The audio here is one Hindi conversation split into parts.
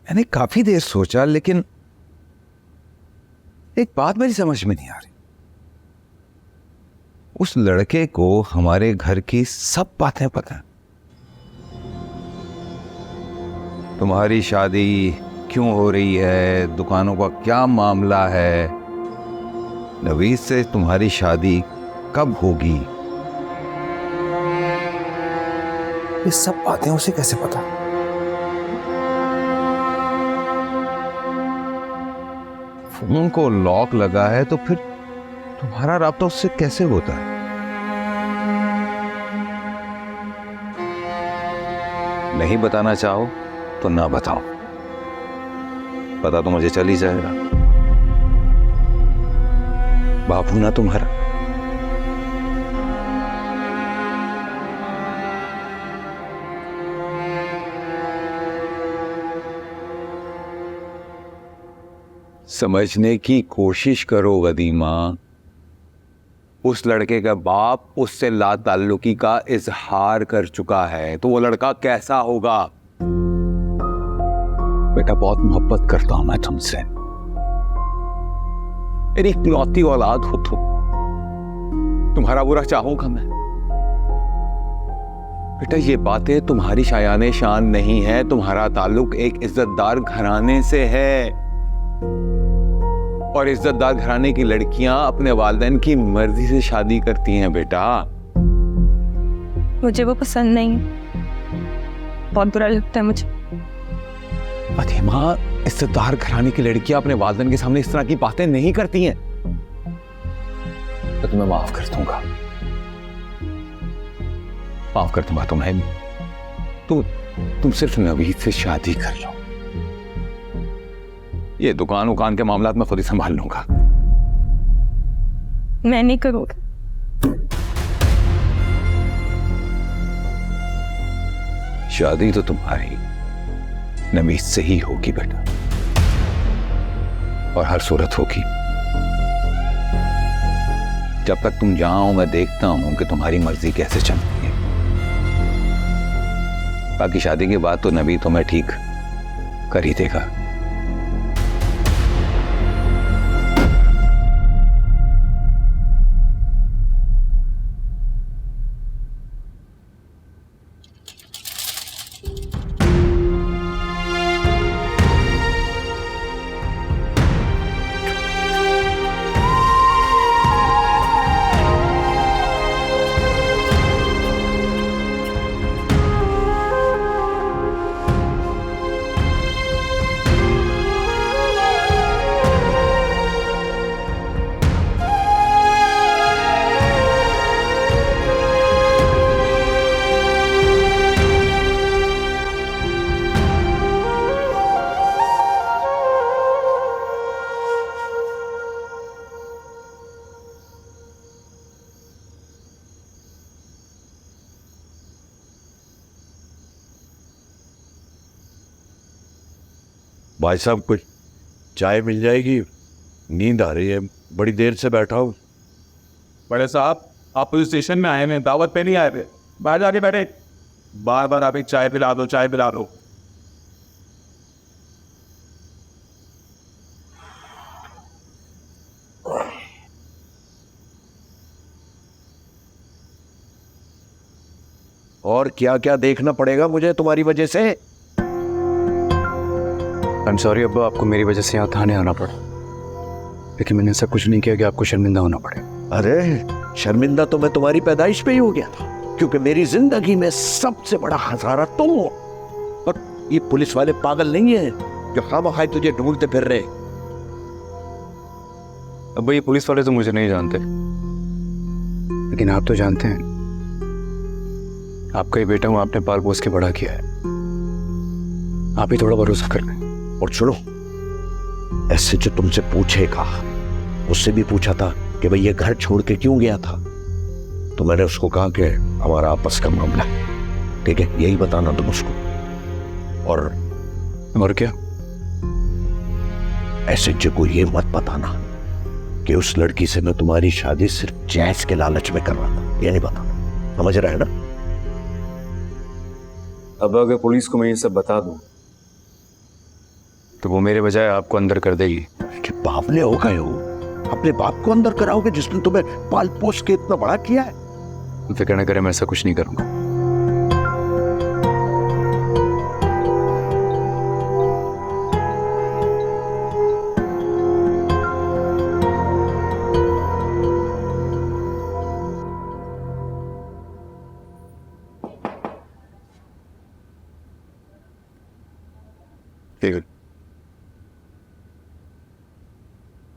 मैंने काफी देर सोचा, लेकिन एक बात मेरी समझ में नहीं आ रही। उस लड़के को हमारे घर की सब बातें पता है। तुम्हारी शादी क्यों हो रही है, दुकानों का क्या मामला है, नवीद से तुम्हारी शादी कब होगी, ये सब बातें उसे कैसे पता? फोन को लॉक लगा है तो फिर तुम्हारा राब्ता उससे कैसे होता है? नहीं बताना चाहो तो ना बताओ, पता तो मुझे चल ही जाएगा। बापू ना तुम्हारा। समझने की कोशिश करो वदीमा, उस लड़के का बाप उससे लाताल्लुकी का इजहार कर चुका है, तो वो लड़का कैसा होगा? बेटा, बहुत मोहब्बत करता हूं मैं तुमसे, मेरी इकलौती औलाद हो तुम्हारा बुरा चाहूंगा मैं? बेटा, ये बातें तुम्हारी शायाने शान नहीं है, तुम्हारा ताल्लुक एक इज्जतदार घराने से है, और इज्जतदार घराने की लड़कियां अपने वालिदैन की मर्जी से शादी करती हैं बेटा। मुझे वो पसंद नहीं है, बहुत बुरा लगता है मुझे। फतिमा, इज्जतदार घराने की लड़कियां अपने वालिदैन के सामने इस तरह की बातें नहीं करती हैं। तो तुम्हें माफ कर दूंगा, माफ कर दूंगा तुम्हें। तुम सिर्फ नवीद से शादी कर लो, ये दुकान उकान के मामलात मैं खुद ही संभाल लूंगा। मैं नहीं करूंगा। शादी तो तुम्हारी नवीद से ही होगी बेटा, और हर सूरत होगी। जब तक तुम जाओ मैं देखता हूं कि तुम्हारी मर्जी कैसे चलती है। बाकी शादी के बाद तो नवीद तुम्हें ठीक कर ही देगा। भाई साहब, कुछ चाय मिल जाएगी? नींद आ रही है, बड़ी देर से बैठा हूँ। बड़े साहब, आप पुलिस स्टेशन में आए हैं, दावत पे नहीं आए थे। बाहर जाके बैठे, बार बार आप एक चाय पिला दो, चाय पिला दो। और क्या क्या देखना पड़ेगा मुझे तुम्हारी वजह से? आई एम सॉरी अब्बा, आपको मेरी वजह से यहाँ थाने आना पड़ा, लेकिन मैंने ऐसा कुछ नहीं किया कि आपको शर्मिंदा होना पड़े। अरे शर्मिंदा तो मैं तुम्हारी पैदाइश पे ही हो गया था, क्योंकि मेरी जिंदगी में सबसे बड़ा हजारा तुम हो। और ये पुलिस वाले पागल नहीं है जो खामखाई तुझे ढूंढते फिर रहे। अब्बा, ये पुलिस वाले तो मुझे नहीं जानते, लेकिन आप तो जानते हैं। आपका ही बेटा हूं, आपने पाल पोस के बड़ा किया है, आप ही थोड़ा भरोसा कर लें। और सुनो, ऐसे जो तुमसे पूछेगा, उससे भी पूछा था कि भाई ये घर छोड़ के क्यों गया था, तो मैंने उसको कहा कि हमारा आपस का मामला है। ठीक है, यही बताना तुम उसको। और क्या? ऐसे को ये मत बताना कि उस लड़की से मैं तुम्हारी शादी सिर्फ जैस के लालच में कर रहा था, ये नहीं बताना। समझ रहा है ना? अब अगर पुलिस को मैं ये सब बता दूं तो वो मेरे बजाय आपको अंदर कर देगी। कि बावले हो गए हो, अपने बाप को अंदर कराओगे जिसने तुम्हें पाल पोस के इतना बड़ा किया है। फिक्र न करें, मैं ऐसा कुछ नहीं करूंगा। ठीक है,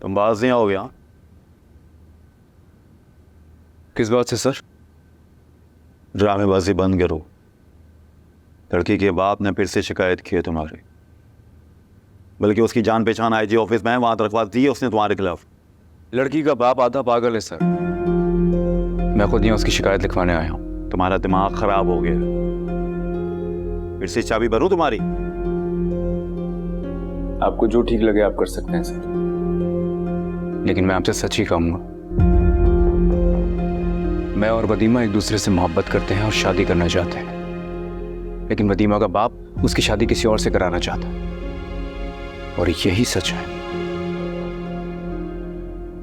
तुम बाज नहीं आओगे? हाँ, किस बात से सर? ड्रामेबाजी बंद करो। लड़की के बाप ने फिर से शिकायत की है तुम्हारी, बल्कि उसकी जान पहचान आईजी ऑफिस में वहां दरख्वास्त दी है उसने तुम्हारे खिलाफ। लड़की का बाप आधा पागल है सर। मैं खुद यहाँ उसकी शिकायत लिखवाने आया हूँ। तुम्हारा दिमाग खराब हो गया, फिर से चाबी भरूं तुम्हारी? आपको जो ठीक लगे आप कर सकते हैं सर, लेकिन मैं आपसे सच ही कहूंगा। मैं और वदीमा एक दूसरे से मोहब्बत करते हैं और शादी करना चाहते हैं, लेकिन वदीमा का बाप उसकी शादी किसी और से कराना चाहता है, और यही सच है।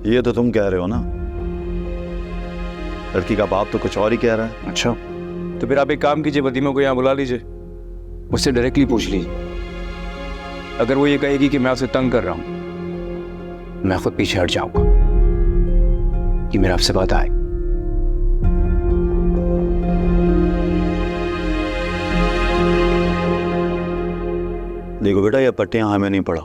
ये तो तुम कह रहे हो ना, लड़की का बाप तो कुछ और ही कह रहा है। अच्छा, तो फिर आप एक काम कीजिए, वदीमा को यहाँ बुला लीजिए, उससे डायरेक्टली पूछ लीजिए। अगर वो ये कहेगी कि मैं आपसे तंग कर रहा हूं, मैं खुद पीछे हट जाऊंगा कि मेरा आपसे बात आए। देखो बेटा, ये पट्टियां हमें नहीं पड़ा।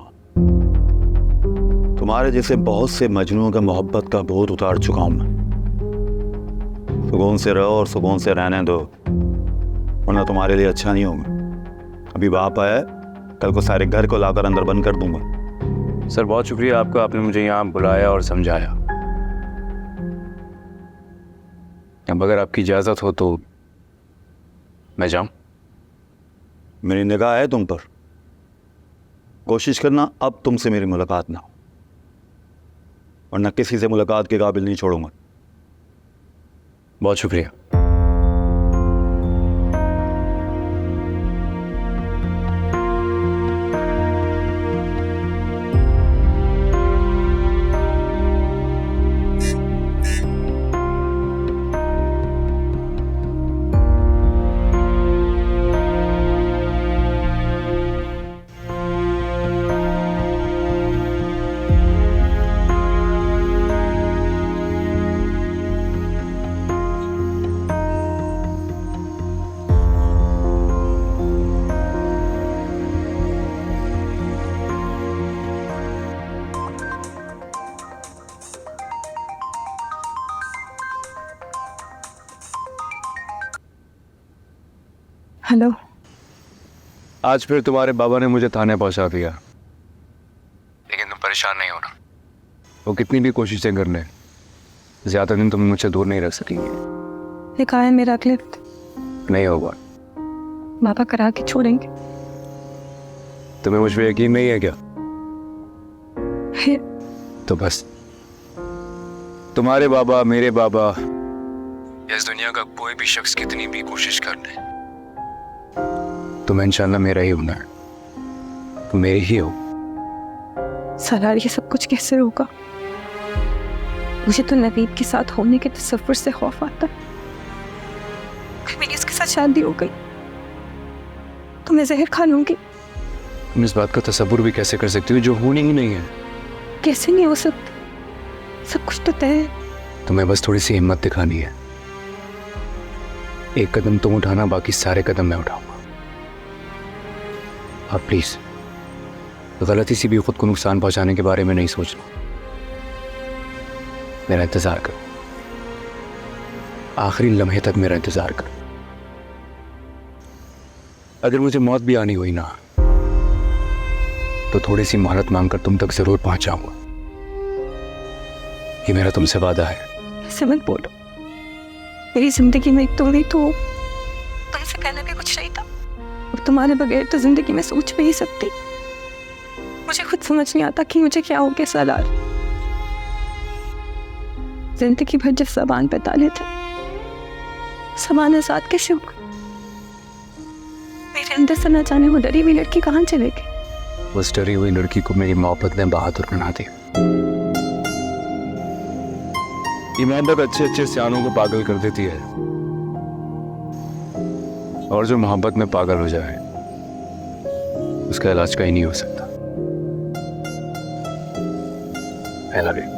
तुम्हारे जैसे बहुत से मजनूओं का मोहब्बत का बहुत उतार चुका हूं मैं। सुकून से रहो और सुकून से रहने दो, वरना तुम्हारे लिए अच्छा नहीं होगा। अभी बाप आया, कल को सारे घर को लाकर अंदर बंद कर दूंगा। सर बहुत शुक्रिया आपका, आपने मुझे यहाँ बुलाया और समझाया। अब अगर आपकी इजाज़त हो तो मैं जाऊं? मेरी निगाह है तुम पर, कोशिश करना अब तुमसे मेरी मुलाकात ना हो, वरना किसी से मुलाकात के काबिल नहीं छोड़ूंगा। बहुत शुक्रिया। हेलो। आज फिर तुम्हारे बाबा ने मुझे थाने पहुंचा दिया, लेकिन तुम परेशान नहीं होना। वो कितनी भी कोशिशें कर लें, ज्यादा दिन तुम मुझसे दूर नहीं रख सकेंगे। लिखा है मेरा क्लिप नहीं होगा। बाबा करा के छोड़ेंगे। तुम्हें मुझ पे यकीन नहीं है क्या? है। तो बस तुम्हारे बाबा, मेरे बाबा, इस दुनिया का कोई भी शख्स कितनी भी कोशिश कर ले, तुम्हें इंशाल्लाह मेरा ही होना है। तुम मेरे ही हो। सलार, ये सब कुछ कैसे होगा? मुझे तो नवीद के साथ होने के तसव्वुर से खौफ आता है। मेरी उसके साथ शादी हो गई तो मैं जहर खा लूंगी। तुम इस बात का तसव्वुर भी कैसे कर सकती हो जो होनी ही नहीं है? कैसे नहीं हो सकती? सब कुछ तो तय है। तुम्हें बस थोड़ी सी हिम्मत दिखानी है। एक कदम तुम उठाना, बाकी सारे कदम मैं उठाऊंगा। आप प्लीज गलती से भी खुद को नुकसान पहुंचाने के बारे में नहीं सोचना। मेरा इंतजार करो, आखिरी लम्हे तक मेरा इंतजार करो। अगर मुझे मौत भी आनी हुई ना, तो थोड़ी सी मोहलत मांगकर तुम तक जरूर पहुंच जाऊंगा। ये मेरा तुमसे वादा है। ऐसे मत बोलो, मेरी जिंदगी में तुम नहीं तो तुमसे कहना भी कुछ नहीं था। अब तुम्हारे बगैर तो जिंदगी में सोच भी नहीं सकती। मुझे खुद समझ नहीं आता कि मुझे क्या हो गया सलार। जिंदगी भर जब ज़बान पे ताले थे, ज़बान आज़ाद कैसे हो गई? मेरे अंदर से न जाने वो डरी हुई लड़की कहाँ चले गई? उस डरी हुई लड़की को मेरी मोहब्बत ने बहादुर बना दिया। ईमानदार अच्छे अच्छे सियानों को पागल कर देती है, और जो मोहब्बत में पागल हो जाए उसका इलाज कहीं नहीं हो सकता। I love you.